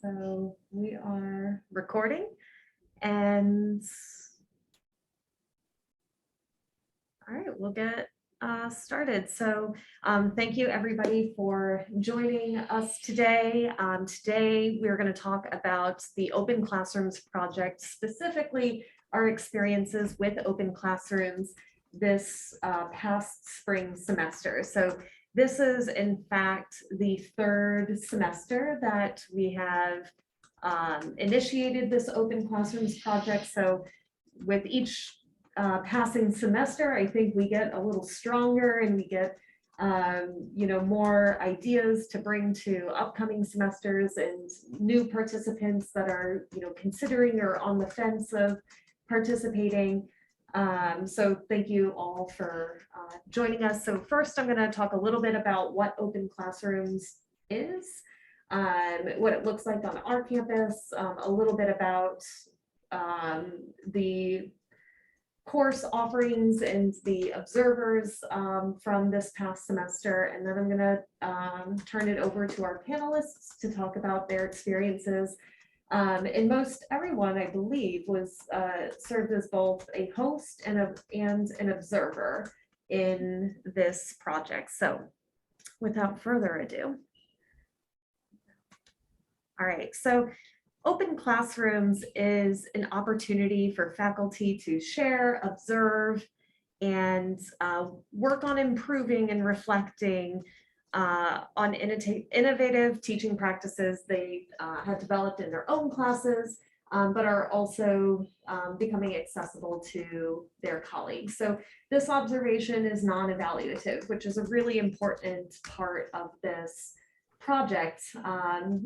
So we are recording and all right, we'll get started. So thank you everybody for joining us today. Today we're going to talk about the Open Classrooms project, specifically our experiences with Open Classrooms this past spring semester. So this is in fact the third semester that we have initiated this Open Classrooms project. So with each passing semester, I think we get a little stronger and we get more ideas to bring to upcoming semesters and new participants that are considering or on the fence of participating. So thank you all for joining us. So first I'm going to talk a little bit about what Open Classrooms is, what it looks like on our campus, a little bit about the course offerings and the observers from this past semester, and then I'm going to turn it over to our panelists to talk about their experiences. And most everyone, I believe, was served as both a host and an observer in this project. So without further ado. All right, so Open Classrooms is an opportunity for faculty to share, observe, and work on improving and reflecting on innovative teaching practices they have developed in their own classes, but are also becoming accessible to their colleagues. So this observation is non-evaluative, which is a really important part of this project,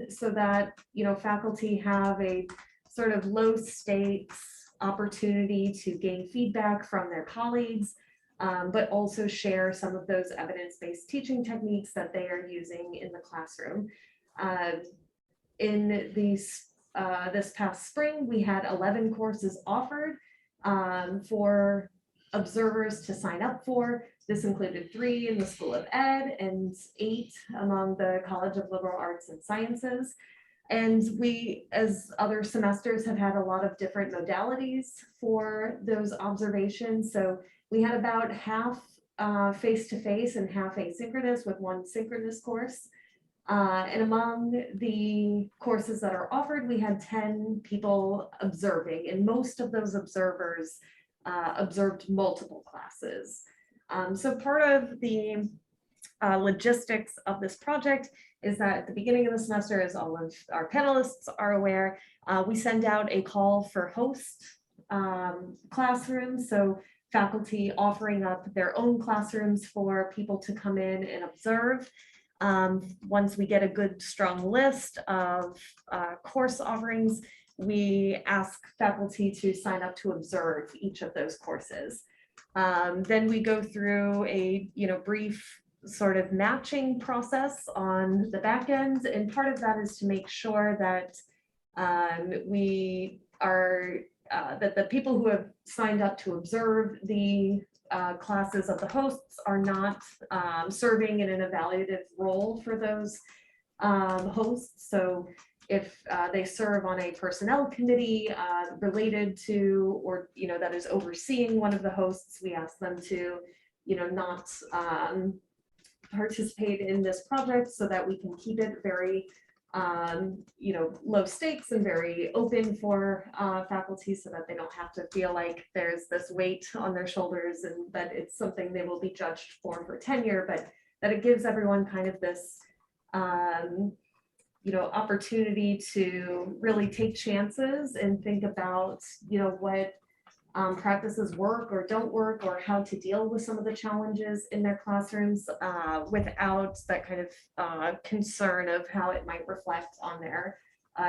so that faculty have a sort of low stakes opportunity to gain feedback from their colleagues, but also share some of those evidence-based teaching techniques that they are using in the classroom. In this past spring, we had 11 courses offered for observers to sign up for. This included 3 in the School of Ed and 8 among the College of Liberal Arts and Sciences. And we, as other semesters, have had a lot of different modalities for those observations. So we had about half face-to-face and half asynchronous, with 1 synchronous course. And among the courses that are offered, we had 10 people observing, and most of those observers observed multiple classes. So part of the logistics of this project is that at the beginning of the semester, as all of our panelists are aware, we send out a call for host classrooms. So faculty offering up their own classrooms for people to come in and observe. Once we get a good, strong list of course offerings, we ask faculty to sign up to observe each of those courses. Then we go through a brief sort of matching process on the back end, and part of that is to make sure that we are that the people who have signed up to observe the classes of the hosts are not serving in an evaluative role for those hosts. So if they serve on a personnel committee related to, or that is overseeing one of the hosts, we ask them to not participate in this project, so that we can keep it very low stakes and very open for faculty, so that they don't have to feel like there's this weight on their shoulders and that it's something they will be judged for tenure, but that it gives everyone kind of this opportunity to really take chances and think about what practices work or don't work, or how to deal with some of the challenges in their classrooms without that kind of concern of how it might reflect on their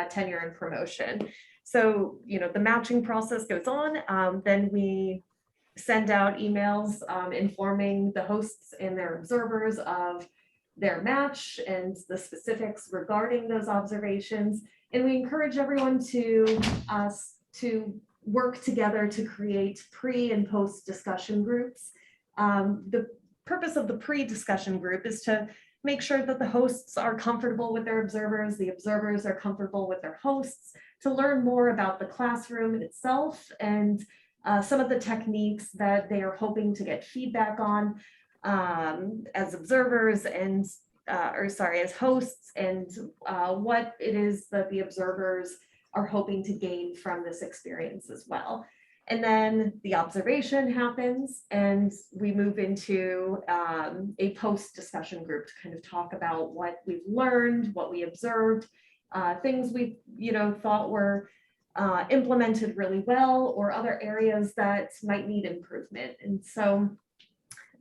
tenure and promotion. So, the matching process goes on. Then we send out emails informing the hosts and their observers of their match and the specifics regarding those observations. And we encourage everyone to work together to create pre and post discussion groups. The purpose of the pre-discussion group is to make sure that the hosts are comfortable with their observers, the observers are comfortable with their hosts, to learn more about the classroom itself and some of the techniques that they are hoping to get feedback on as observers and, as hosts, and what it is that the observers are hoping to gain from this experience as well. And then the observation happens and we move into a post-discussion group to kind of talk about what we've learned, what we observed, things we thought were implemented really well, or other areas that might need improvement. And so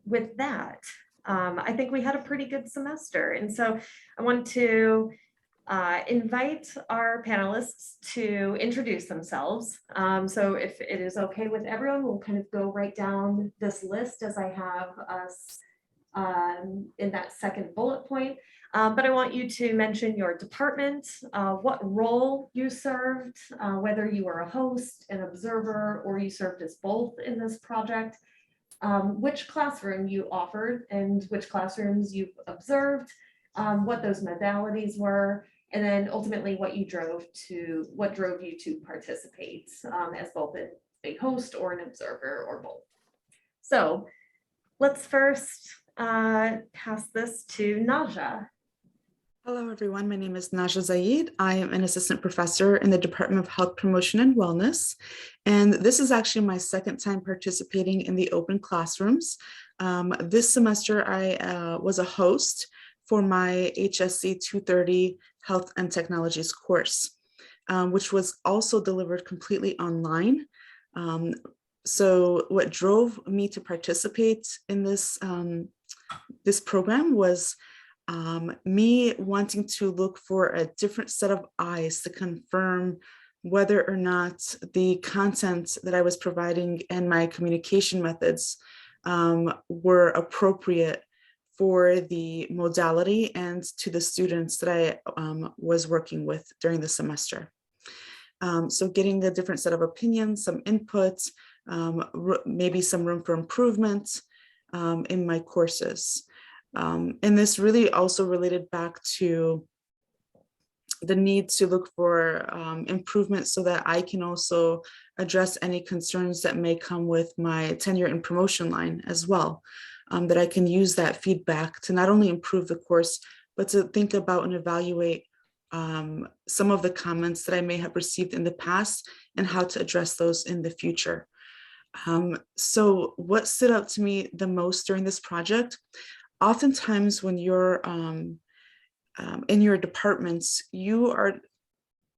with that, I think we had a pretty good semester. And so I want to invite our panelists to introduce themselves. So if it is okay with everyone, we'll kind of go right down this list as I have us in that second bullet point. But I want you to mention your department, what role you served, whether you were a host, an observer, or you served as both in this project, which classroom you offered and which classrooms you observed, what those modalities were, and then ultimately what drove you to participate as both a host or an observer or both. So let's first pass this to Naja. Hello, everyone. My name is Naja Zaid. I am an assistant professor in the Department of Health Promotion and Wellness. And this is actually my second time participating in the open classrooms. This semester, I was a host for my HSC 230 Health and Technologies course, which was also delivered completely online. So what drove me to participate in this program was me wanting to look for a different set of eyes to confirm whether or not the content that I was providing and my communication methods were appropriate for the modality and to the students that I was working with during the semester. So getting a different set of opinions, some input, maybe some room for improvement in my courses. And this really also related back to the need to look for improvement so that I can also address any concerns that may come with my tenure and promotion line as well, that I can use that feedback to not only improve the course, but to think about and evaluate some of the comments that I may have received in the past and how to address those in the future. So what stood out to me the most during this project, oftentimes when you're in your departments, you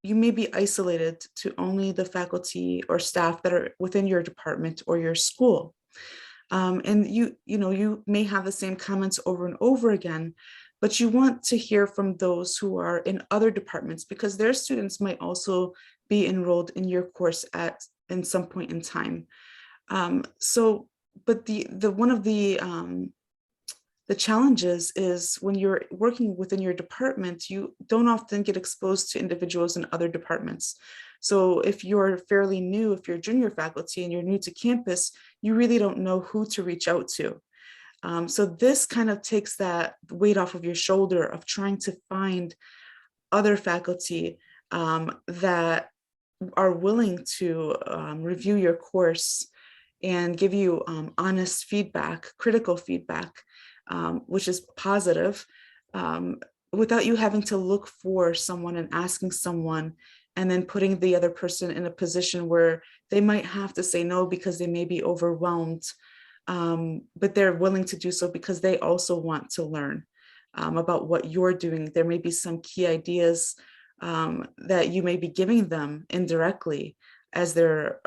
may be isolated to only the faculty or staff that are within your department or your school. And you may have the same comments over and over again, but you want to hear from those who are in other departments because their students might also be enrolled in your course in some point in time. But one of the challenges is when you're working within your department, you don't often get exposed to individuals in other departments. So if you're fairly new, if you're junior faculty and you're new to campus, you really don't know who to reach out to. So this kind of takes that weight off of your shoulder of trying to find other faculty that are willing to review your course and give you honest feedback, critical feedback, which is positive, without you having to look for someone and asking someone and then putting the other person in a position where they might have to say no because they may be overwhelmed, but they're willing to do so because they also want to learn about what you're doing. There may be some key ideas that you may be giving them indirectly as they're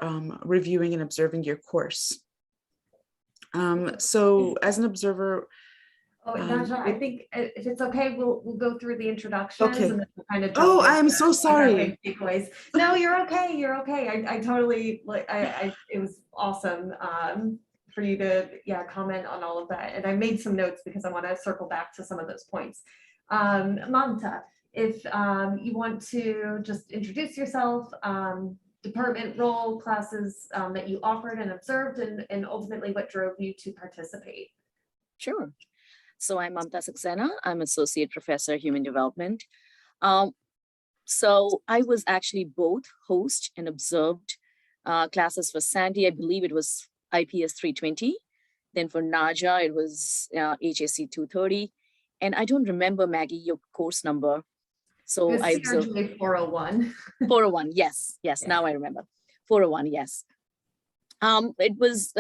reviewing and observing your course. So as an observer, Naja, I think if it's okay, we'll go through the introductions okay. and then we'll kind of. Oh, I am so sorry. No, you're okay. You're okay. I totally it was awesome for you to comment on all of that, and I made some notes because I want to circle back to some of those points. Mamta, if you want to just introduce yourself, department role, classes that you offered and observed, and ultimately what drove you to participate. Sure. So I'm Mamta Saxena. I'm Associate Professor, Human Development. So I was actually both host and observed classes for Sandy. I believe it was IPS 320. Then for Naja, it was HAC 230. And I don't remember, Maggie, your course number. It So was I observed CRJ 401. 401. Yes, Yeah. now I remember. 401, yes. It was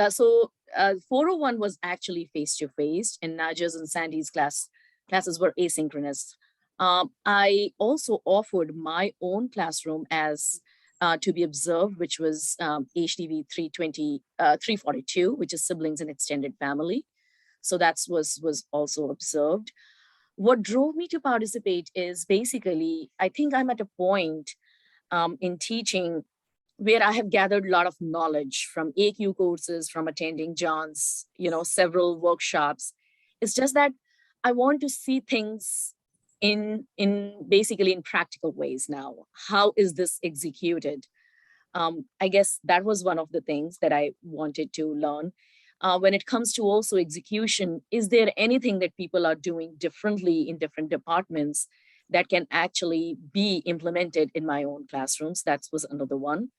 401 was actually face-to-face, and Naja's and Sandy's classes were asynchronous. I also offered my own classroom as to be observed, which was HDV 342, which is siblings and extended family. So that was also observed. What drove me to participate is basically, I think I'm at a point in teaching where I have gathered a lot of knowledge from AQ courses, from attending John's, several workshops. It's just that I want to see things in basically in practical ways now. How is this executed? I guess that was one of the things that I wanted to learn. When it comes to also execution, is there anything that people are doing differently in different departments that can actually be implemented in my own classrooms? That was another one.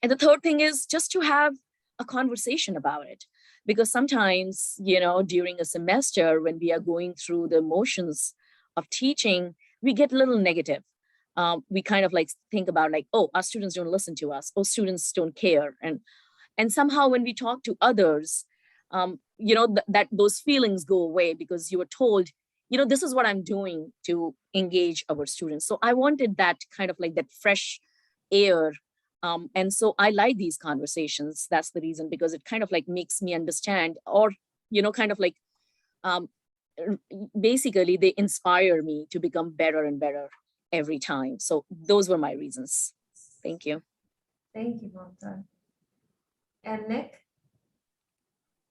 And the third thing is just to have a conversation about it. Because sometimes, during a semester, when we are going through the motions of teaching, we get a little negative. We kind of like think about like, oh, our students don't listen to us. Oh, students don't care. And somehow when we talk to others, that those feelings go away because you were told, this is what I'm doing to engage our students. So I wanted that kind of like that fresh air. And so I like these conversations. That's the reason, because it kind of like makes me understand, or, kind of like, basically they inspire me to become better and better every time. So those were my reasons. Thank you. Thank you, Mamta. And Nick?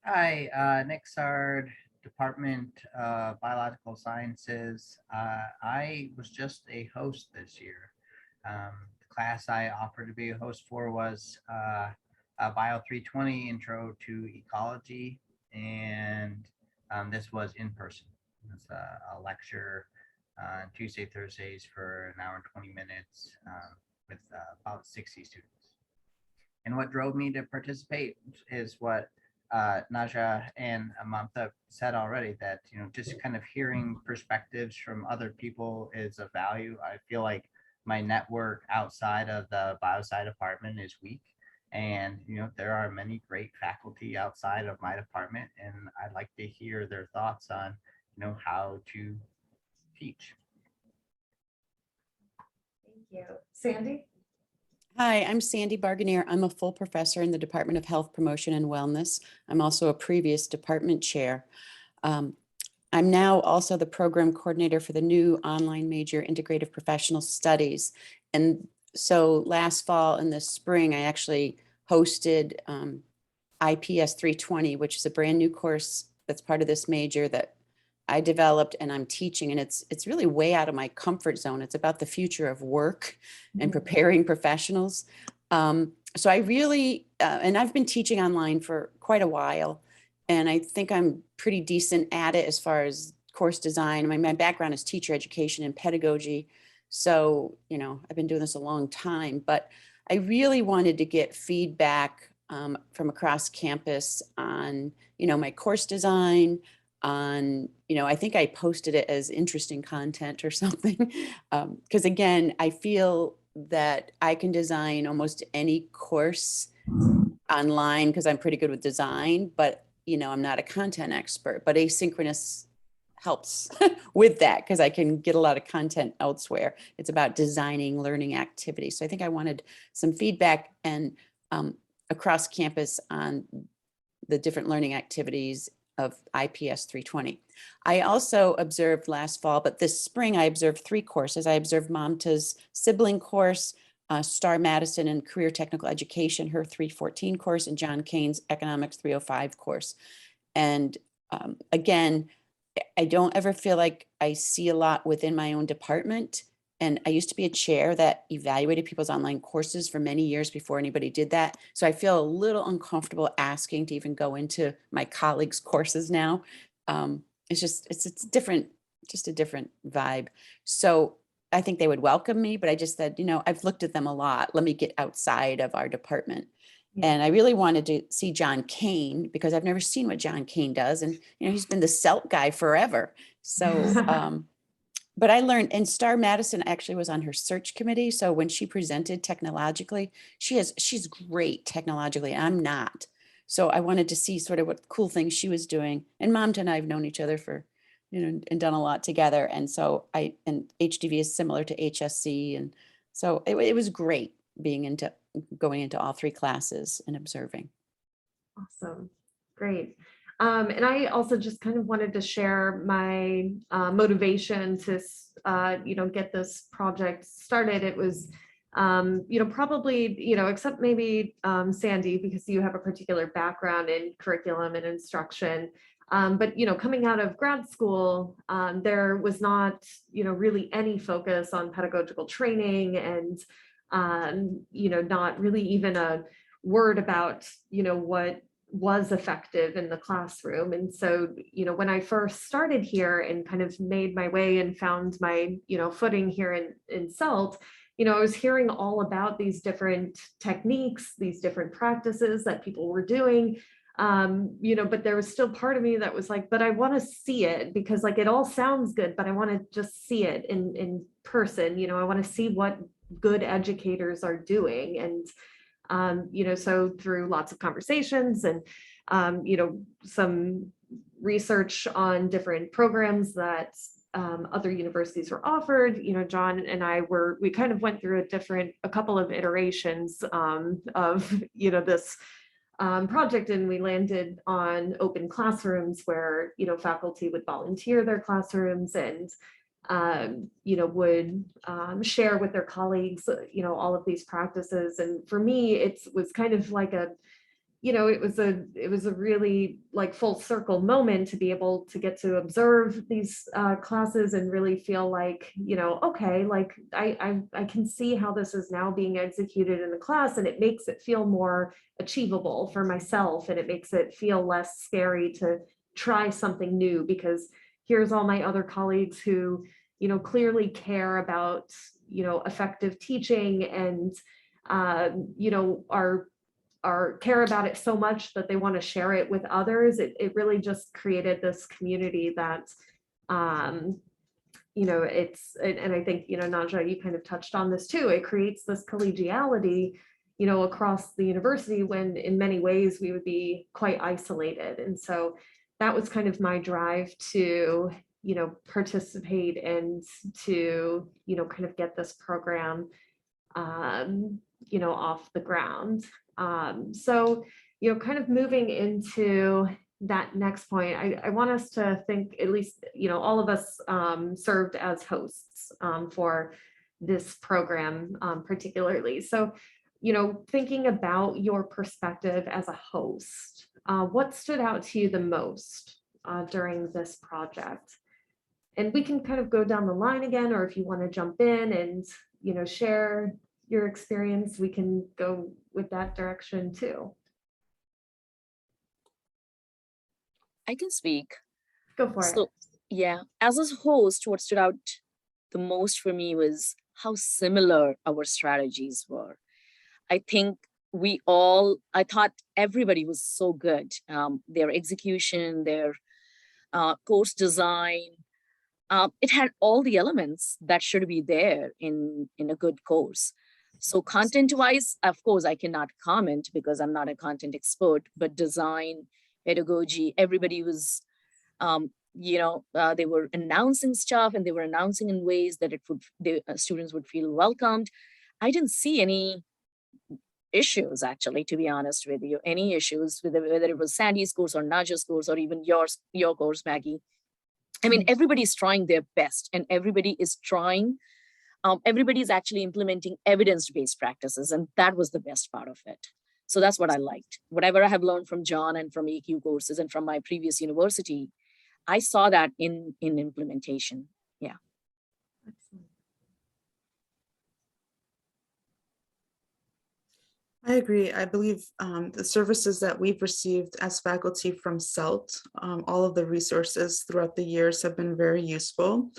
Hi, Nick Sard, Department of Biological Sciences. I was just a host this year. The class I offered to be a host for was Bio 320 Intro to Ecology, and this was in person. It's a lecture Tuesday, Thursdays for an hour and 20 minutes with about 60 students. And what drove me to participate is what Naja and Mamta said already, that just kind of hearing perspectives from other people is of value. I feel like my network outside of the biosci department is weak, and there are many great faculty outside of my department, and I'd like to hear their thoughts on how to teach. Thank you. Sandy? Hi, I'm Sandy Barganier. I'm a full professor in the Department of Health Promotion and Wellness. I'm also a previous department chair. I'm now also the program coordinator for the new online major, Integrative Professional Studies. And so last fall and this spring, I actually hosted IPS 320, which is a brand new course that's part of this major that I developed and I'm teaching, and it's really way out of my comfort zone. It's about the future of work and preparing professionals. So I really, and I've been teaching online for quite a while, and I think I'm pretty decent at it as far as course design. My background is teacher education and pedagogy. So, I've been doing this a long time, but I really wanted to get feedback from across campus on, my course design, on, I think I posted it as interesting content or something. Because again, I feel that I can design almost any course online because I'm pretty good with design, but I'm not a content expert, but asynchronous helps with that because I can get a lot of content elsewhere. It's about designing learning activities. So I think I wanted some feedback and across campus on the different learning activities of IPS 320. I also observed last fall, but this spring I observed 3 courses. I observed Mamta's sibling course, Star Madison and Career Technical Education, her 314 course, and John Kane's Economics 305 course. And again, I don't ever feel like I see a lot within my own department. And I used to be a chair that evaluated people's online courses for many years before anybody did that. So I feel a little uncomfortable asking to even go into my colleagues' courses now. it's different, just a different vibe. So I think they would welcome me, but I just said, I've looked at them a lot. Let me get outside of our department. Yeah. And I really wanted to see John Kane because I've never seen what John Kane does. And, he's been the CELT guy forever. So, but I learned, and Star Madison actually was on her search committee. So when she presented technologically, she's great technologically. I'm not. So I wanted to see sort of what cool things she was doing. And Mamta and I have known each other for, and done a lot together. And so and HDV is similar to HSC. And so it was great going into all three classes and observing. Awesome. Great. And I also just kind of wanted to share my motivation to, get this project started. It was, probably, except maybe Sandy, because you have a particular background in curriculum and instruction. But, coming out of grad school, there was not, really any focus on pedagogical training and, not really even a word about, what was effective in the classroom. And so, when I first started here and kind of made my way and found my, footing here in CELT, I was hearing all about these different techniques, these different practices that people were doing. But there was still part of me that was like, but I want to see it because like it all sounds good, but I want to just see it in person. I want to see what good educators are doing. And so through lots of conversations and, some research on different programs that other universities were offered, John and we kind of went through a couple of iterations of, this project, and we landed on open classrooms where, faculty would volunteer their classrooms and would share with their colleagues, all of these practices. And for me, it was kind of like it was a really like full circle moment to be able to get to observe these classes and really feel like, okay, like I can see how this is now being executed in the class, and it makes it feel more achievable for myself, and it makes it feel less scary to try something new, because here's all my other colleagues who, clearly care about, effective teaching and, care about it so much that they want to share it with others. It really just created this community that, and I think, Naja, you kind of touched on this too. It creates this collegiality, across the university when in many ways we would be quite isolated. And so that was kind of my drive to, participate and to, kind of get this program, off the ground. So, kind of moving into that next point, I want us to think, at least, all of us served as hosts for this program particularly. So, thinking about your perspective as a host, what stood out to you the most during this project? And we can kind of go down the line again, or if you want to jump in and, share your experience, we can go with that direction too. I can speak. Go for it. Yeah, as a host, what stood out the most for me was how similar our strategies were. I think I thought everybody was so good. Their execution, their course design, it had all the elements that should be there in a good course. So content-wise, of course, I cannot comment because I'm not a content expert, but design, pedagogy, everybody was, they were announcing stuff, and they were announcing in ways that students would feel welcomed. I didn't see any issues, actually, to be honest with you, any issues with whether it was Sandy's course or Naja's course or even your course, Maggie. I mean, everybody's trying their best, and everybody is trying. Everybody's actually implementing evidence-based practices, and that was the best part of it. So that's what I liked. Whatever I have learned from John and from AQ courses and from my previous university, I saw that in implementation. Yeah. Excellent. I agree. I believe the services that we've received as faculty from CELT, all of the resources throughout the years have been very useful.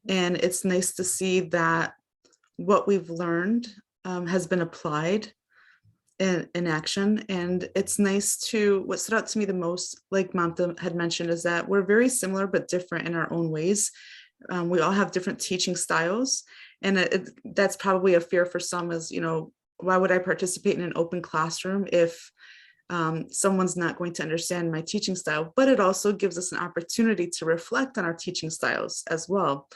And it's nice to see that what we've learned has been applied in action. And it's nice to, what stood out to me the most, like Mamta had mentioned, is that we're very similar but different in our own ways. We all have different teaching styles. And that's probably a fear for some is, why would I participate in an open classroom if someone's not going to understand my teaching style? But it also gives us an opportunity to reflect on our teaching styles as well.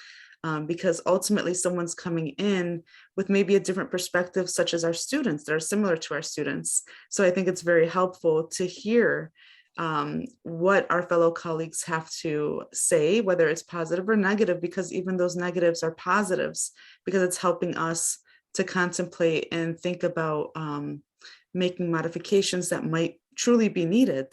Because ultimately someone's coming in with maybe a different perspective, such as our students that are similar to our students. So I think it's very helpful to hear what our fellow colleagues have to say, whether it's positive or negative, because even those negatives are positives, because it's helping us to contemplate and think about making modifications that might truly be needed.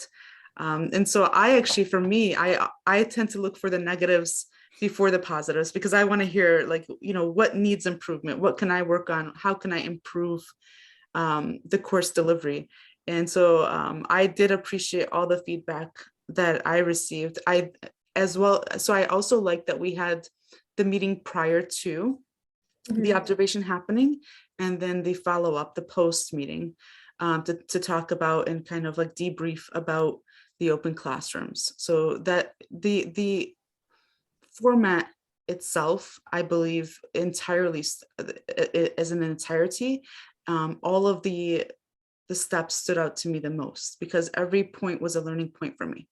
And so I actually, for me, I tend to look for the negatives before the positives, because I want to hear what needs improvement, what can I work on, how can I improve the course delivery. And so I did appreciate all the feedback that I received. As well, so I also like that we had the meeting prior to the observation happening, and then the follow-up, the post meeting, to talk about and kind of like debrief about the open classrooms. So that the format itself, I believe entirely as an entirety, all of the steps stood out to me the most, because every point was a learning point for me.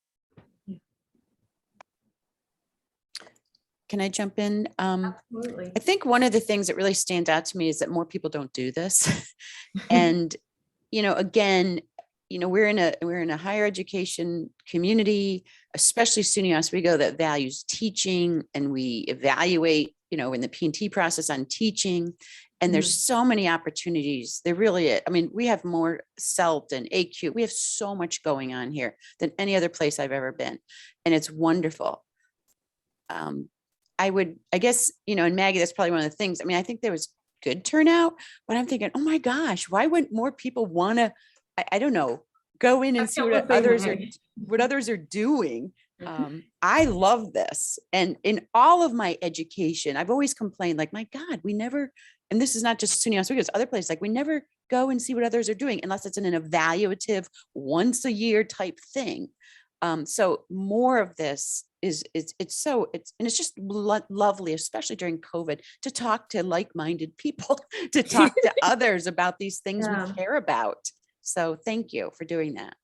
Can I jump in? Absolutely. I think one of the things that really stands out to me is that more people don't do this. And, again, we're in a higher education community, especially SUNY Oswego, that values teaching, and we evaluate, in the P&T process on teaching. And there's so many opportunities. There really, we have more CELT and AQ. We have so much going on here than any other place I've ever been. And it's wonderful. I guess, and Maggie, that's probably one of the things. I think there was good turnout, but I'm thinking, oh my gosh, why wouldn't more people want to, I don't know, go in and see what others are doing. I love this. And in all of my education, I've always complained, like, my God, we never, and this is not just SUNY Oswego, it's other places, like we never go and see what others are doing unless it's in an evaluative once a year type thing. So more of this it's just lovely, especially during COVID, to talk to like-minded people, to talk to others about these things we care about. So thank you for doing that.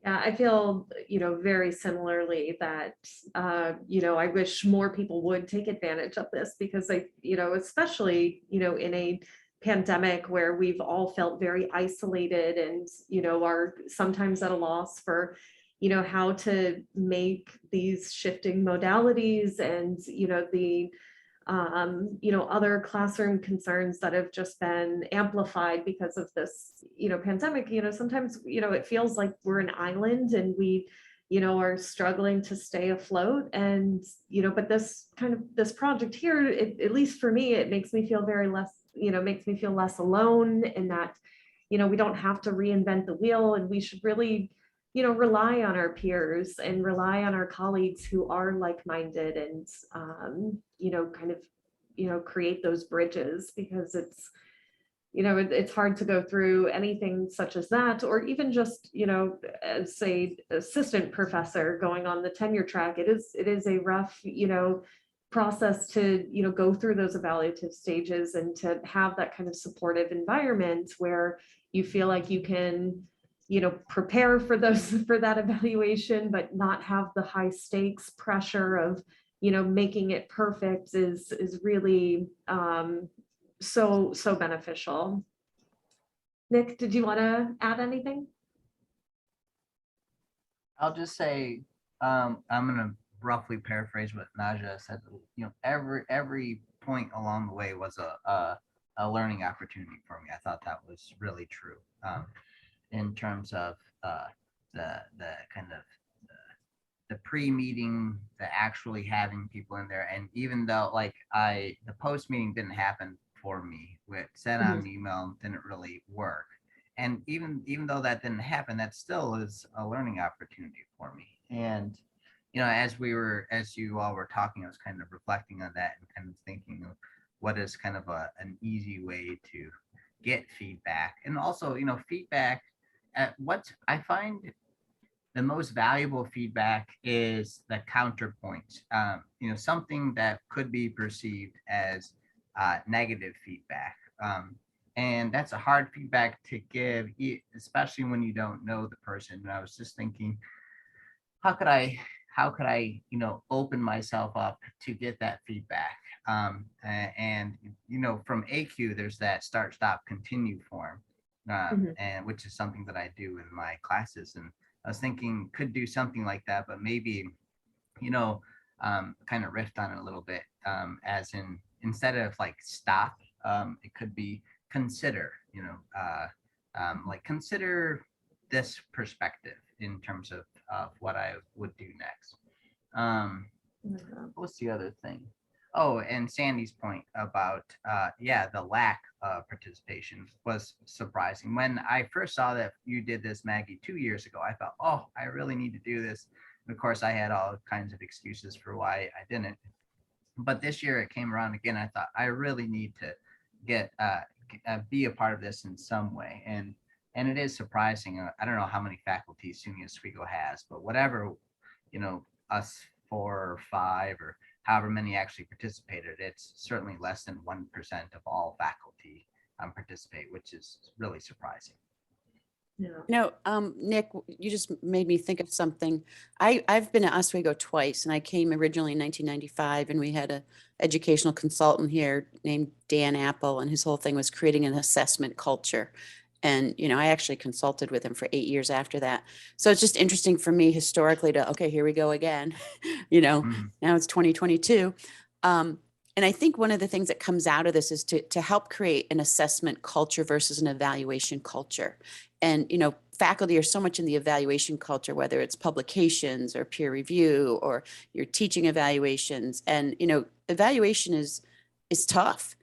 Yeah, I feel, very similarly that, I wish more people would take advantage of this, because especially, in a pandemic where we've all felt very isolated and, are sometimes at a loss for, how to make these shifting modalities and, the other classroom concerns that have just been amplified because of this, pandemic. Sometimes, it feels like we're an island and we, are struggling to stay afloat. And, but this project here, at least for me, it makes me feel makes me feel less alone, in that, we don't have to reinvent the wheel, and we should really, rely on our peers and rely on our colleagues who are like-minded, and, create those bridges, because it's, it's hard to go through anything such as that, or even just, as say assistant professor going on the tenure track. It is a rough, process to, go through those evaluative stages, and to have that kind of supportive environment where you feel like you can, prepare for that evaluation, but not have the high stakes pressure of, making it perfect, is really so beneficial. Nick, did you want to add anything? I'll just say, I'm going to roughly paraphrase what Naja said. Every point along the way was a learning opportunity for me. I thought that was really true, in terms of the kind of the pre-meeting, the actually having people in there. And even though the post meeting didn't happen for me. With sent out an email didn't really work. And even though that didn't happen, that still is a learning opportunity for me. And as you all were talking, I was kind of reflecting on that and kind of thinking of what is kind of an easy way to get feedback. And also, feedback at what I find the most valuable feedback is the counterpoint. Something that could be perceived as negative feedback. And that's a hard feedback to give, especially when you don't know the person. And I was just thinking, how could I, open myself up to get that feedback? And from AQ, there's that start, stop, continue form, and which is something that I do in my classes. And I was thinking could do something like that, but maybe, kind of riffed on it a little bit, as in instead of like stop, it could be consider, like consider this perspective in terms of what I would do next. What's the other thing? Oh, and Sandy's point about, the lack of participation was surprising. When I first saw that you did this, Maggie, 2 years ago, I thought, oh, I really need to do this. And of course, I had all kinds of excuses for why I didn't. But this year it came around again. I thought I really need to get be a part of this in some way. And it is surprising. I don't know how many faculty SUNY Oswego has, but whatever, us 4 or 5 or however many actually participated, it's certainly less than 1% of all faculty participate, which is really surprising. Yeah. Nick, you just made me think of something. I've been to Oswego twice, and I came originally in 1995, and we had a educational consultant here named Dan Apple, and his whole thing was creating an assessment culture. And, I actually consulted with him for 8 years after that. So it's just interesting for me historically to, okay, here we go again, now it's 2022. And I think one of the things that comes out of this is to help create an assessment culture versus an evaluation culture. And, faculty are so much in the evaluation culture, whether it's publications or peer review or your teaching evaluations. And, evaluation is tough,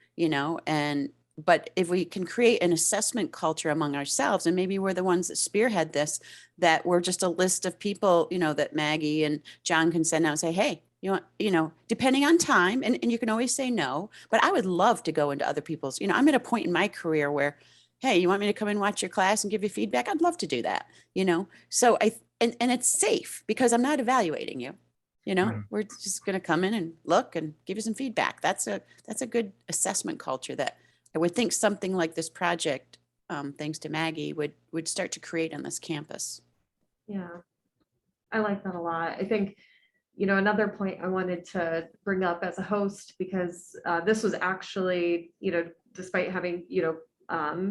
but if we can create an assessment culture among ourselves, and maybe we're the ones that spearhead this, that we're just a list of people, that Maggie and John can send out and say, hey, depending on time, and you can always say no, but I would love to go into other people's, I'm at a point in my career where, hey, you want me to come and watch your class and give you feedback? I'd love to do that, So and it's safe because I'm not evaluating you. We're just going to come in and look and give you some feedback. That's a good assessment culture that I would think something like this project, thanks to Maggie, would start to create on this campus. Yeah, I like that a lot. I think, another point I wanted to bring up as a host, because this was actually, despite having,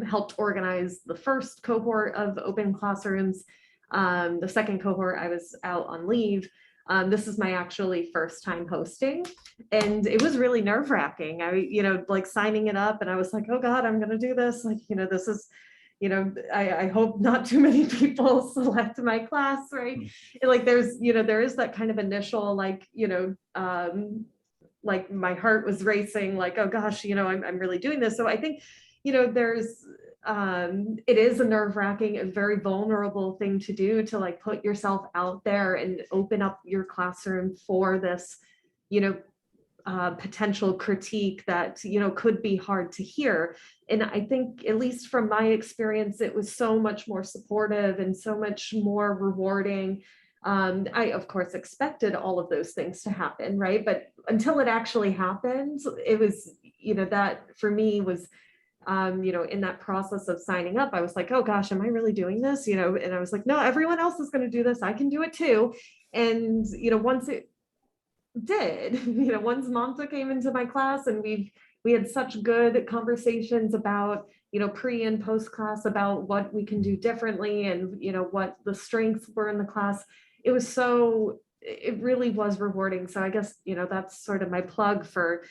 helped organize the first cohort of open classrooms, the second cohort, I was out on leave. This is my actually first time hosting, and it was really nerve-wracking. I, like signing it up, and I was like, oh God, I'm going to do this. Like, this is, I hope not too many people select my class, right? And like, there's, there is that kind of initial, like, like my heart was racing, like, oh gosh, I'm really doing this. So I think, there's, it is a nerve-wracking and very vulnerable thing to do, to like put yourself out there and open up your classroom for this, potential critique that, could be hard to hear. And I think, at least from my experience, it was so much more supportive and so much more rewarding. I, of course, expected all of those things to happen, right? But until it actually happened, it was, that for me was, in that process of signing up, I was like, oh gosh, am I really doing this? And I was like, no, everyone else is going to do this. I can do it too. And, once it did, once Monta came into my class, and we had such good conversations about, pre and post class, about what we can do differently and, what the strengths were in the class. It really was rewarding. So I guess, that's sort of my plug for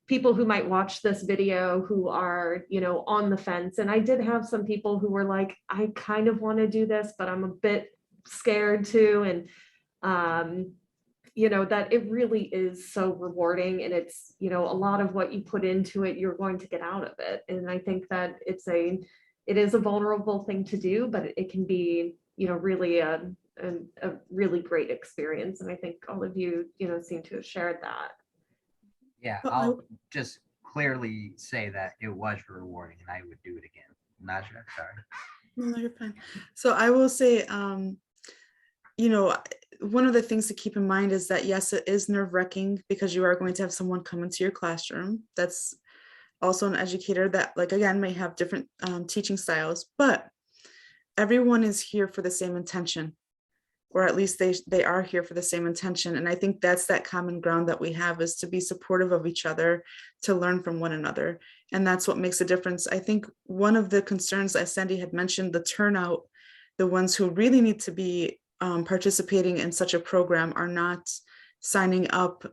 people who might watch this video who are, on the fence. And I did have some people who were like, I kind of want to do this, but I'm a bit scared too. And, that it really is so rewarding, and it's, a lot of what you put into it, you're going to get out of it. And I think that it is a vulnerable thing to do, but it can be, really a really great experience. And I think all of you, seem to have shared that. Yeah, Well, I'll just clearly say that it was rewarding and I would do it again. Naja, sorry. No, you're fine. So I will say, one of the things to keep in mind is that, yes, it is nerve-wracking because you are going to have someone come into your classroom that's also an educator that, like, again, may have different teaching styles, but everyone is here for the same intention, or at least they are here for the same intention. And I think that's that common ground that we have, is to be supportive of each other, to learn from one another. And that's what makes a difference. I think one of the concerns, as Sandy had mentioned, the turnout, the ones who really need to be participating in such a program are not signing up.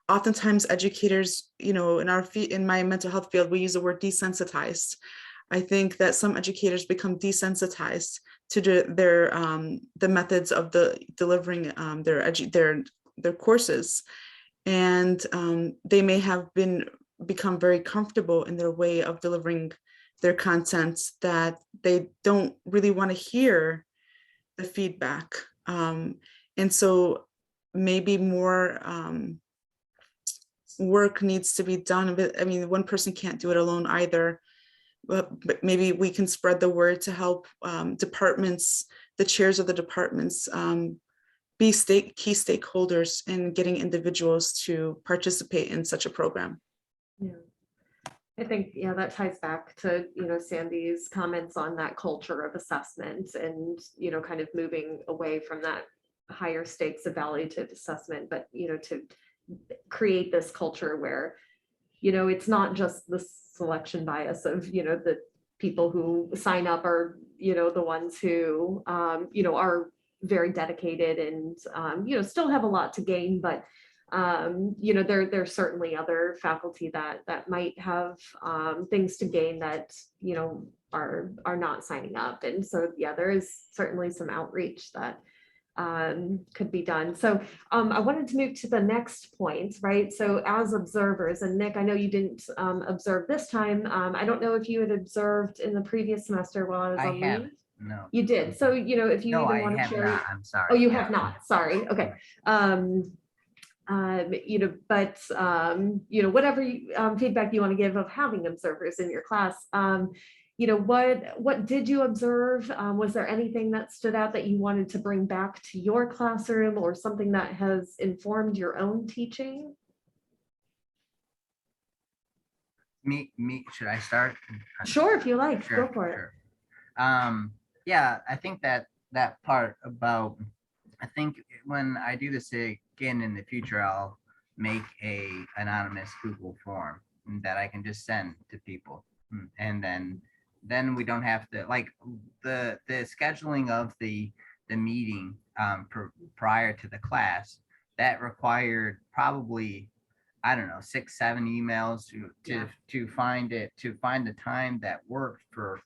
Oftentimes educators, in my mental health field, we use the word desensitized. I think that some educators become desensitized to the methods of delivering their courses, and they may have become very comfortable in their way of delivering their content, that they don't really want to hear the feedback, and so maybe more work needs to be done. But I mean, one person can't do it alone either. But maybe we can spread the word to help departments, the chairs of the departments, be key stakeholders in getting individuals to participate in such a program. Yeah. I think, that ties back to, Sandy's comments on that culture of assessment and, kind of moving away from that higher stakes evaluative assessment, but, to create this culture where, it's not just the selection bias of, the people who sign up are, the ones who, are very dedicated and, still have a lot to gain, but there's certainly other faculty that might have things to gain that, are not signing up. And so, there is certainly some outreach that could be done. So I wanted to move to the next point, right? So as observers, and Nick, I know you didn't observe this time. I don't know if you had observed in the previous semester while I was I on have leave. no. You did. So, if you No, even I want to have share. not. I'm sorry. Oh, you have not. Sorry. Okay. But whatever feedback you want to give of having observers in your class, what did you observe? Was there anything that stood out that you wanted to bring back to your classroom, or something that has informed your own teaching? Me, should I start? Sure, if you like, Sure, go for it. sure. Yeah, I think that part about, I think when I do this again in the future, I'll make a anonymous Google form that I can just send to people, and then we don't have to, like, the scheduling of the meeting prior to the class, that required probably, I don't know, 6-7 emails to find the time that worked for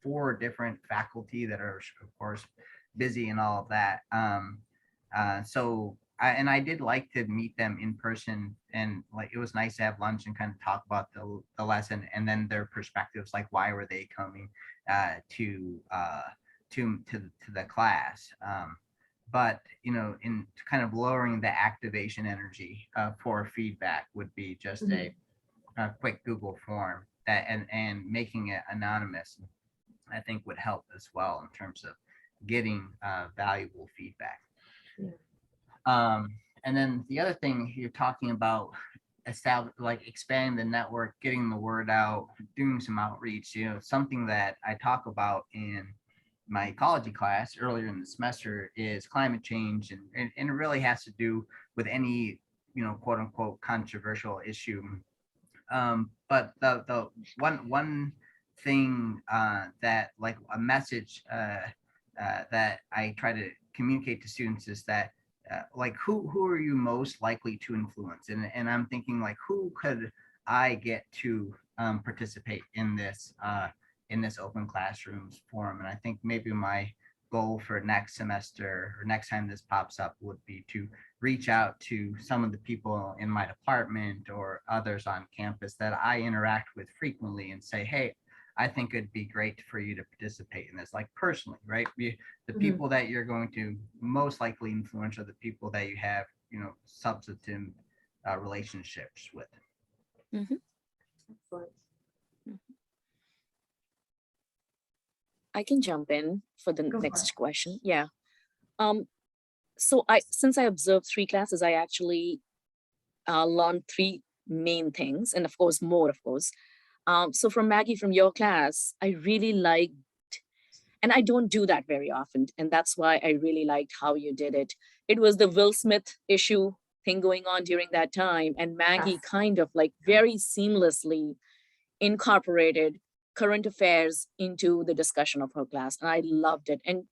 4 different faculty that are, of course, busy and all of that. So I did like to meet them in person, and like it was nice to have lunch and kind of talk about the lesson and then their perspectives, like why were they coming to the class. But in kind of lowering the activation energy for feedback would be just a quick Google form that and making it anonymous, I think would help as well in terms of getting valuable feedback. Yeah. And then the other thing you're talking about, expanding the network, getting the word out, doing some outreach, something that I talk about in my ecology class earlier in the semester is climate change, and it really has to do with any quote unquote controversial issue. But the one thing that, like, a message that I try to communicate to students is that like who are you most likely to influence, and I'm thinking, like, who could I get to participate in this open classrooms forum. And I think maybe my goal for next semester or next time this pops up would be to reach out to some of the people in my department or others on campus that I interact with frequently and say, hey, I think it'd be great for you to participate in this, like personally, right? The Mhm. people that you're going to most likely influence are the people that you have, substantive relationships with. Mhm. Excellent. I can jump in for the Go for next it. question. Yeah. So since I observed 3 classes, I actually learned 3 main things, and of course more, of course. So from Maggie, from your class, I really liked, and I don't do that very often, and that's why I really liked how you did it. It was the Will Smith issue thing going on during that time, and Maggie Yes. kind of like very seamlessly incorporated current affairs into the discussion of her class, and I loved it. And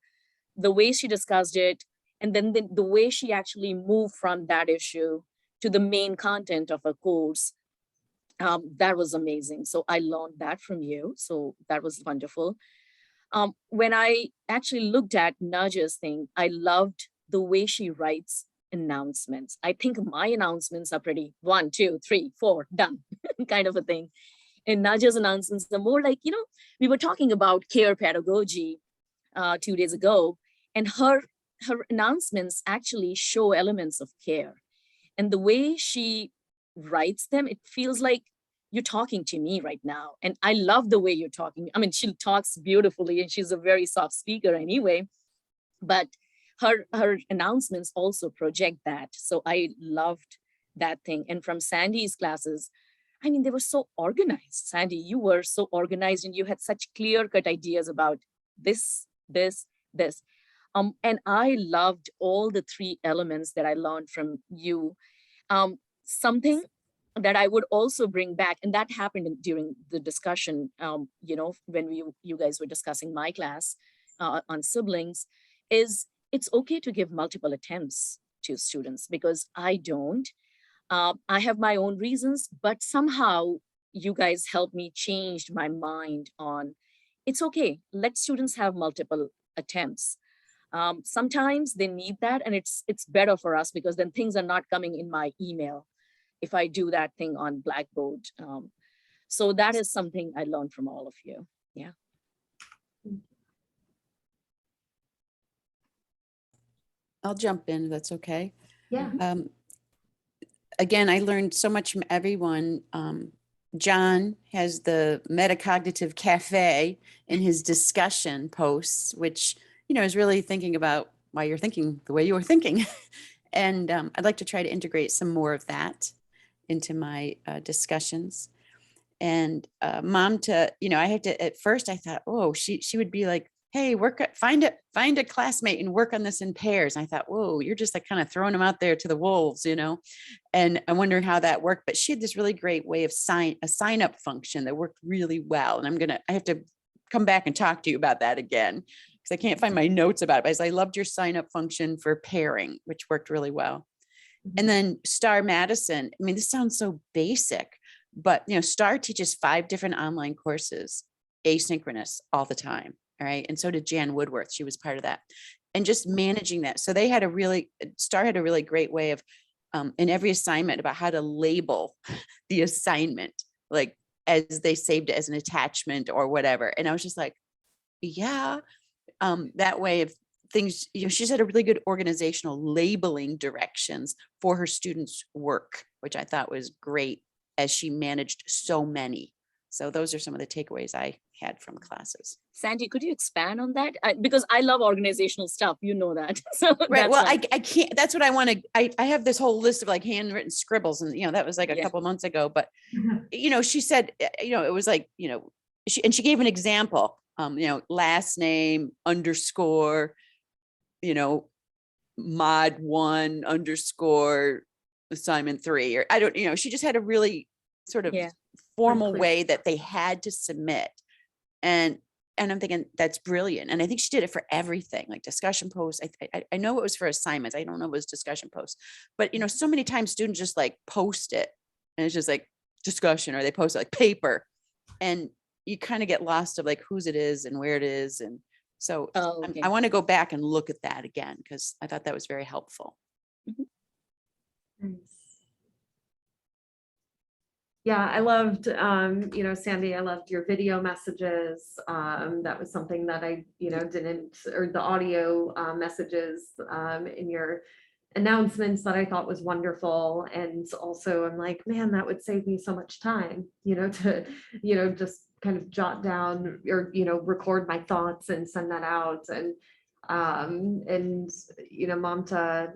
the way she discussed it, and then the way she actually moved from that issue to the main content of her course, that was amazing. So I learned that from you. So that was wonderful. When I actually looked at Naja's thing, I loved the way she writes announcements. I think my announcements are pretty 1, 2, 3, 4, done kind of a thing. And Naja's announcements are more like, we were talking about care pedagogy 2 days ago, and her announcements actually show elements of care. And the way she writes them, it feels like you're talking to me right now. And I love the way you're talking. I mean, she talks beautifully and she's a very soft speaker anyway, but her announcements also project that. So I loved that thing. And from Sandy's classes, I mean, they were so organized. Sandy, you were so organized and you had such clear-cut ideas about this, this, this. And I loved all the 3 elements that I learned from you. Something that I would also bring back, and that happened during the discussion, when you guys were discussing my class on siblings, is it's okay to give multiple attempts to students, because I don't. I have my own reasons, but somehow you guys helped me change my mind on it's okay. Let students have multiple attempts. Sometimes they need that, and it's better for us because then things are not coming in my email if I do that thing on Blackboard. So that is something I learned from all of you. Yeah. I'll jump in, if that's okay. Yeah. Again, I learned so much from everyone. John has the metacognitive cafe in his discussion posts, which, is really thinking about why you're thinking the way you were thinking. And I'd like to try to integrate some more of that into my discussions. And mom I had to, at first I thought, oh, she would be like, hey, find a classmate and work on this in pairs. And I thought, whoa, you're just like kind of throwing them out there to the wolves, and I'm wondering how that worked. But she had this really great way of a sign up function that worked really well. And I have to come back and talk to you about that again, because I can't find my notes about it. But I loved your sign up function for pairing, which worked really well. And then Star Madison, I mean, this sounds so basic, but Star teaches 5 different online courses, asynchronous all the time. All right. And so did Jan Woodworth. She was part of that. And just managing that. So Star had a really great way of in every assignment about how to label the assignment, like as they saved it as an attachment or whatever. And I was just like, yeah, that way of things, she's had a really good organizational labeling directions for her students' work, which I thought was great as she managed so many. So those are some of the takeaways I had from classes. Sandy, could you expand on that? Because I love organizational stuff, you know that. So Right. Well, I can't, that's what I want to, I have this whole list of like handwritten scribbles and, that was like a couple months ago, but she said, it was like, she gave an example, last name underscore, mod 1 underscore assignment 3, or I don't, she just had a really sort of formal way that they had to submit. And I'm thinking that's brilliant. And I think she did it for everything, like discussion posts. I know it was for assignments. I don't know if it was discussion posts, but so many times students just like post it and it's just like discussion, or they post it like paper, and you kind of get lost of like whose it is and where it is. And so I want to go back and look at that again, because I thought that was very helpful. Nice. Yeah, I loved, Sandy, I loved your video messages. That was something that I, didn't, or the audio messages in your announcements that I thought was wonderful. And also I'm like, man, that would save me so much time, to, just kind of jot down or, record my thoughts and send that out. Mamta,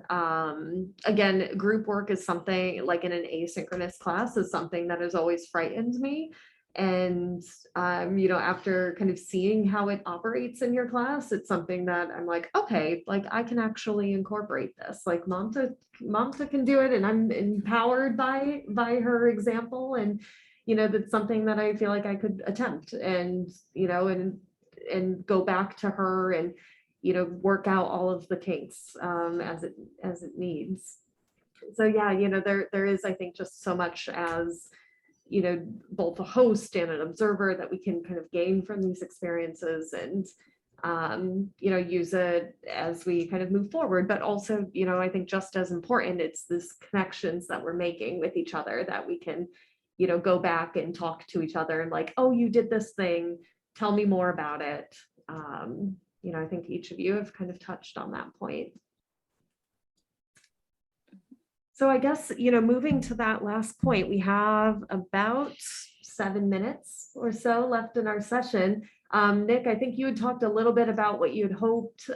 again, group work is something like in an asynchronous class is something that has always frightened me. And, after kind of seeing how it operates in your class, it's something that I'm like, okay, like I can actually incorporate this. Like Mamta can do it, and I'm empowered by her example. And, that's something that I feel like I could attempt and, and go back to her and, work out all of the kinks as it needs. So yeah, there is, I think, just so much as, both a host and an observer that we can kind of gain from these experiences and, use it as we kind of move forward. But also, I think just as important, it's this connections that we're making with each other that we can, go back and talk to each other and like, oh, you did this thing, tell me more about it. I think each of you have kind of touched on that point. So I guess, moving to that last point, we have about 7 minutes or so left in our session. Nick, I think you had talked a little bit about what you had hoped,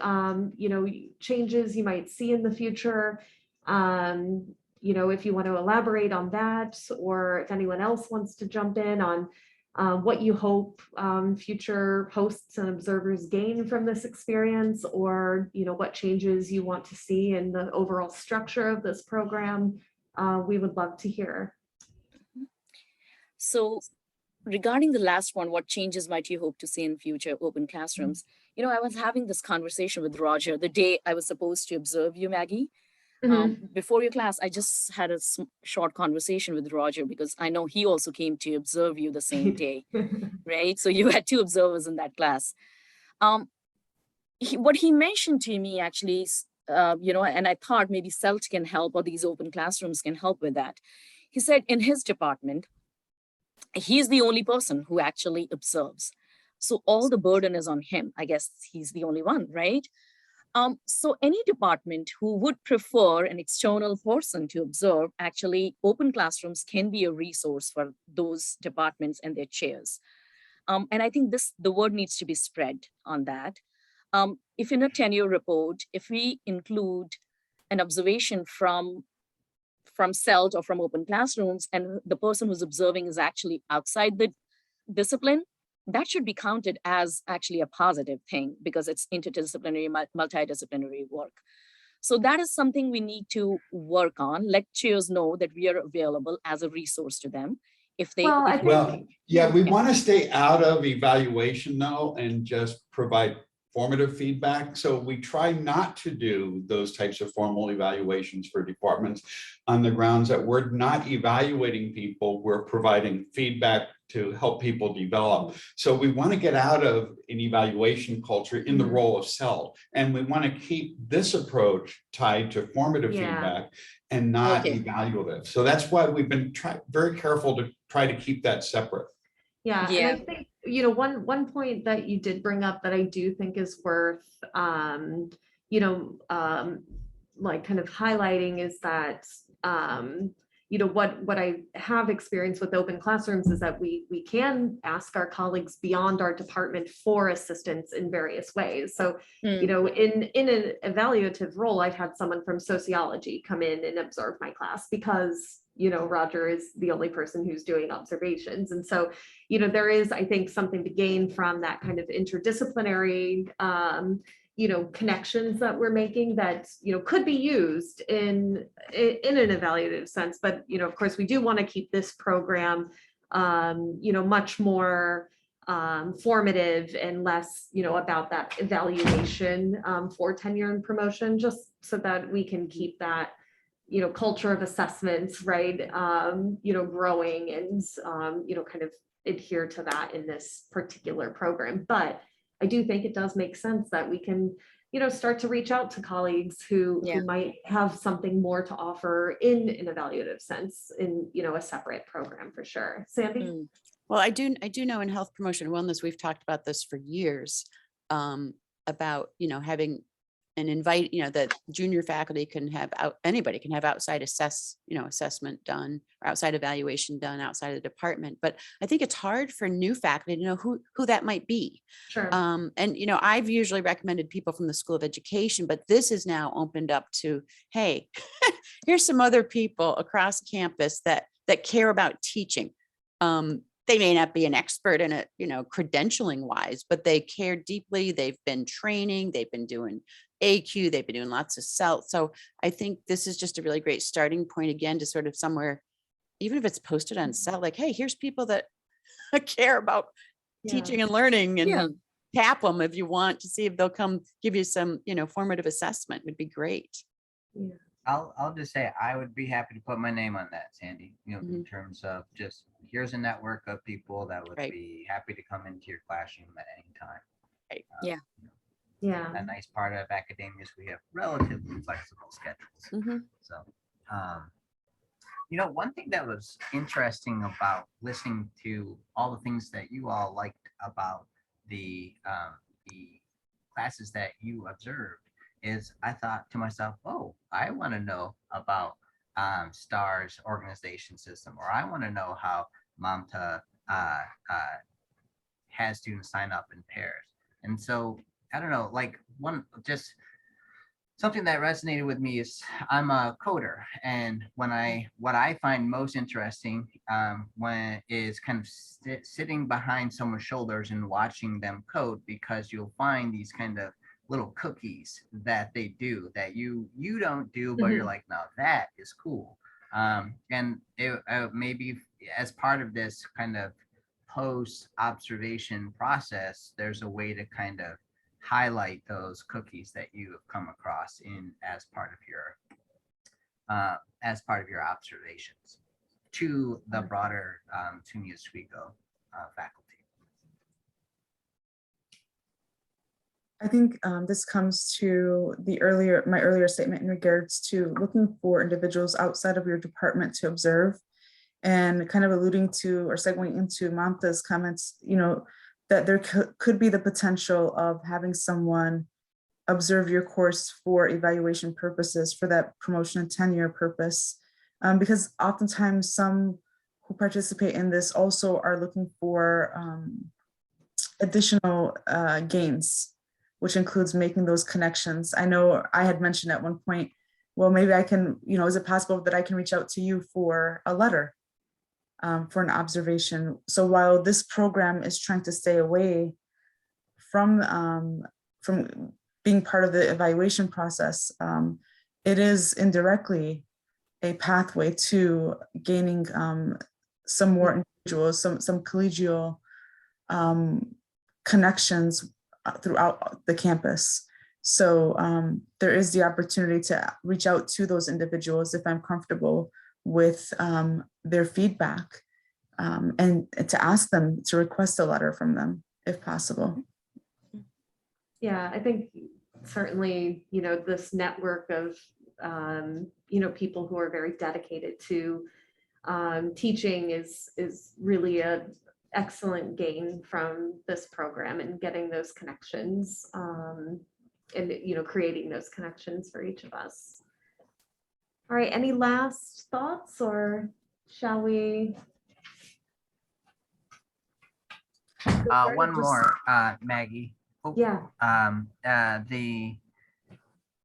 changes you might see in the future. If you want to elaborate on that, or if anyone else wants to jump in on what you hope future hosts and observers gain from this experience, or what changes you want to see in the overall structure of this program, we would love to hear. So regarding the last one, what changes might you hope to see in future open classrooms? I was having this conversation with Roger the day I was supposed to observe you, Maggie. Before your class, I just had a short conversation with Roger because I know he also came to observe you the same day, right? So you had 2 observers in that class. What he mentioned to me actually is, and I thought maybe CELT can help, or these open classrooms can help with that. He said in his department, he's the only person who actually observes. So all the burden is on him. I guess he's the only one, right? So any department who would prefer an external person to observe, actually open classrooms can be a resource for those departments and their chairs. And I think the word needs to be spread on that. If in a tenure report, if we include an observation from CELT or from open classrooms, and the person who's observing is actually outside the discipline, that should be counted as actually a positive thing because it's interdisciplinary, multidisciplinary work. So that is something we need to work on. Let chairs know that we are available as a resource to them. We want to stay out of evaluation though, and just provide formative feedback. So we try not to do those types of formal evaluations for departments on the grounds that we're not evaluating people, we're providing feedback to help people develop. So we want to get out of an evaluation culture in the role of CELT. And we want to keep this approach tied to formative feedback and not evaluative. So that's why we've been very careful to try to keep that separate. Yeah. And I think, one point that you did bring up that I do think is worth, like kind of highlighting is that, what I have experienced with open classrooms is that we can ask our colleagues beyond our department for assistance in various ways. So, in an evaluative role, I've had someone from sociology come in and observe my class because Roger is the only person who's doing observations. And so, there is, I think, something to gain from that kind of interdisciplinary, connections that we're making that, could be used in an evaluative sense. But, of course, we do want to keep this program, much more formative and less, about that evaluation for tenure and promotion, just so that we can keep that culture of assessments, right, growing and, kind of adhere to that in this particular program. But I do think it does make sense that we can, start to reach out to colleagues who Yeah. might have something more to offer in an evaluative sense in, a separate program for sure. Sandy? Mm. Well, I do know in health promotion and wellness, we've talked about this for years, about, having and invite, that junior faculty can have anybody can have outside assessment done or outside evaluation done outside of the department. But I think it's hard for new faculty to know who that might be. Sure. And, I've usually recommended people from the School of Education, but this is now opened up to, hey, here's some other people across campus that care about teaching. They may not be an expert in it, credentialing wise, but they care deeply. They've been training, they've been doing AQ, they've been doing lots of CELT. So I think this is just a really great starting point again to sort of somewhere, even if it's posted on CELT, like, hey, here's people that care about teaching and learning, and Yeah. tap them if you want to see if they'll come give you some, formative assessment would be great. Yeah. I'll just say I would be happy to put my name on that, Sandy, in Mhm. terms of just here's a network of people that would Right. be happy to come into your classroom at any time. Right. Yeah. Yeah. A nice part of academia is we have relatively flexible schedules. Mhm. So, one thing that was interesting about listening to all the things that you all liked about the classes that you observed is I thought to myself, oh, I want to know about STAR's organization system, or I want to know how MAMTA has students sign up in pairs. And so I don't know, like something that resonated with me is I'm a coder, and what I find most interesting when is kind of sitting behind someone's shoulders and watching them code, because you'll find these kind of little cookies that they do that you don't do, but you're like, no, that is cool. And it, maybe as part of this kind of post observation process, there's a way to kind of highlight those cookies that you have come across as part of your observations to the broader SUNY Oswego faculty. I think this comes to my earlier statement in regards to looking for individuals outside of your department to observe, and kind of alluding to or segueing into Mamta's comments, that there could be the potential of having someone observe your course for evaluation purposes, for that promotion and tenure purpose. Because oftentimes some who participate in this also are looking for additional gains, which includes making those connections. I know I had mentioned at one point, well, maybe I can, is it possible that I can reach out to you for a letter? For an observation. So while this program is trying to stay away from being part of the evaluation process, it is indirectly a pathway to gaining some more individuals, some collegial connections throughout the campus. So there is the opportunity to reach out to those individuals if I'm comfortable with their feedback, and to ask them to request a letter from them if possible. Yeah, I think certainly, this network of, people who are very dedicated to teaching is really a excellent gain from this program, and getting those connections and, creating those connections for each of us. All right, any last thoughts, or shall we? One more, Maggie. Oh, Yeah.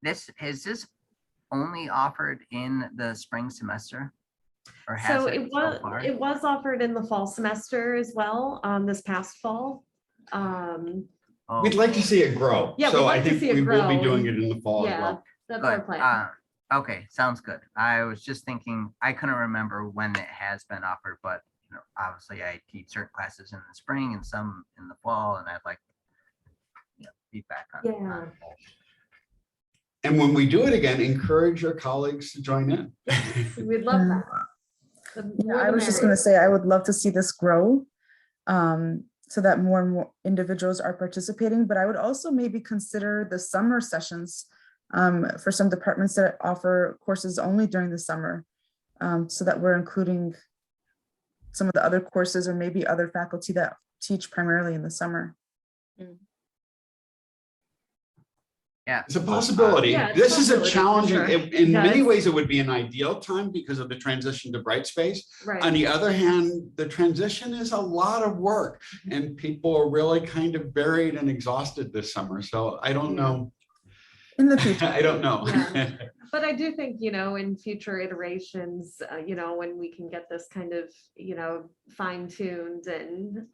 Is this only offered in the spring semester, or has So it so far? it was offered in the fall semester as well, this past fall. We'd like to see it grow. Yeah, we'd So I like to think see it we will be grow, doing and- it in the fall as Yeah, well. that's our Good. plan. Okay, sounds good. I was just thinking, I couldn't remember when it has been offered, but obviously I teach certain classes in the spring and some in the fall, and I'd like feedback on both. And when we do it again, encourage your colleagues to join in. We'd love that. The Yeah, more I the was just going to merrier. say, I would love to see this grow. so that more and more individuals are participating. But I would also maybe consider the summer sessions for some departments that offer courses only during the summer, so that we're including some of the other courses or maybe other faculty that teach primarily in the summer. Yeah. It's a possibility. Yeah, it's This is a possibility, for challenging, sure. in Yeah, many it's- ways, it would be an ideal time because of the transition to Brightspace. On Right. the other hand, the transition is a lot of work and people are really kind of buried and exhausted this summer. So I don't Yeah. know. In the future. I don't know. Yeah. But I do think, in future iterations, when we can get this kind of, fine tuned and,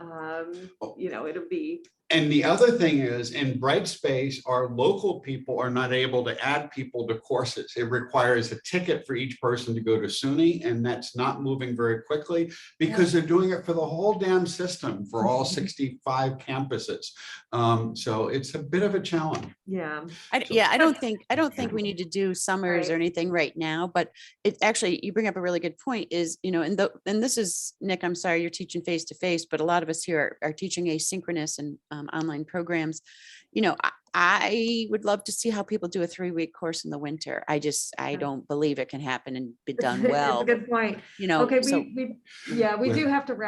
it'll be. And the other thing is, in Brightspace, our local people are not able to add people to courses. It requires a ticket for each person to go to SUNY, and that's not moving very quickly because they're doing it for the whole damn system for all 65 campuses. So it's a bit of a challenge. Yeah. I don't think we need to do summers or Right. anything right now, but it actually, you bring up a really good point is, and this is, Nick, I'm sorry, you're teaching face to face, but a lot of us here are teaching asynchronous and online programs. I would love to see how people do a 3-week course in the winter. I don't believe it can happen and be done It's well. a good point. You know, Okay, so we do have to wrap